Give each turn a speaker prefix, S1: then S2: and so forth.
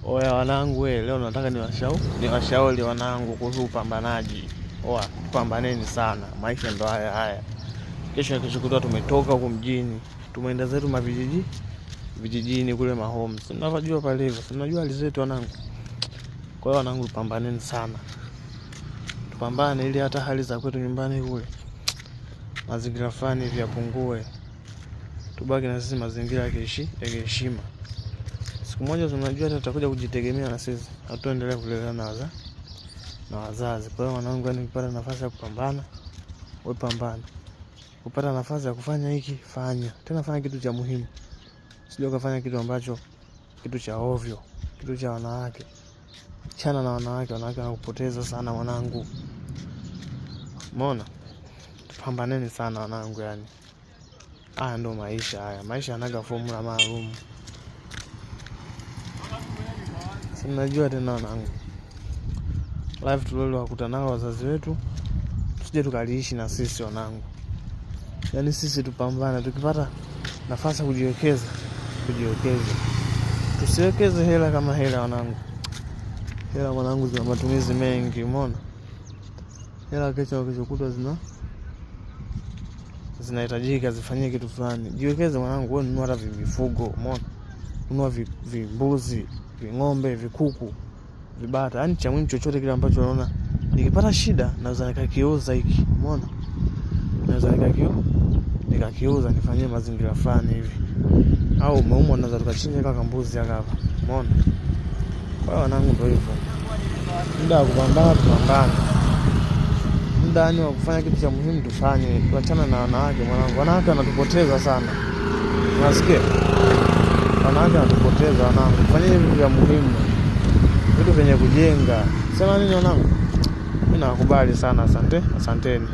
S1: Oya wanangu, leo nataka niwashauri wanangu kuhusu upambanaji. Oya, pambaneni sana. Maisha ndo haya. Kesho kutwa tumetoka huko mjini. Tumeenda zetu vijijini kule mahomes. Unajua pale hivyo. Unajua hali zetu wanangu. Kwa hiyo wanangu, pambaneni sana. Tupambane ili hata hali za kwetu nyumbani kule mazingira fulani hivi yapungue. Tubaki na sisi mazingira ya heshima. Siku moja tunajua tutakuja kujitegemea na sisi. Hatuendelee kulelewa na wazazi. Kwa hiyo mwanangu, ukipata nafasi ya kupambana, wewe pambana. Ukipata nafasi ya kufanya hiki, fanya. Tena fanya kitu cha muhimu. Sio kufanya kitu cha ovyo, kitu cha wanawake. Chana na wanawake wanakupoteza sana mwanangu. Umeona? Pambaneni sana wanangu yani. Haya ndo maisha haya. Maisha yanaga formula maalum. Sinajua tena wanangu. Life tulilokutana nao wazazi wetu, tusije tukaliishi na sisi wanangu. Yaani sisi tupambane, tukipata nafasi kujiwekeza. Tusiwekeze hela kama hela wanangu. Hela wanangu zina matumizi mengi, umeona? Hela kesho kutwa zinahitajika zifanyie kitu fulani. Jiwekeze mwanangu, wewe nunua hata vifugo, umeona? Nunua vimbuzi, ng'ombe, vikuku, vibata, yani cha muhimu chochote kile ambacho unaona nikipata shida naweza nikakiuza hiki, umeona? Naweza nikakiuza nifanyie mazingira fulani hivi. Au umeumwa naweza tukachinja kaka mbuzi hapa, umeona? Kwa hiyo wanangu ndio hivyo. Muda wa kupambana tupambane. Muda ni wa kufanya kitu cha muhimu tufanye. Tuachana na wanawake mwanangu. Wanawake wanatupoteza sana. Unasikia? Wanawake wanatupoteza wanangu. Fanya vitu vya muhimu. Vitu vyenye kujenga. Sema nini wanangu? Mimi nakubali sana, asanteni.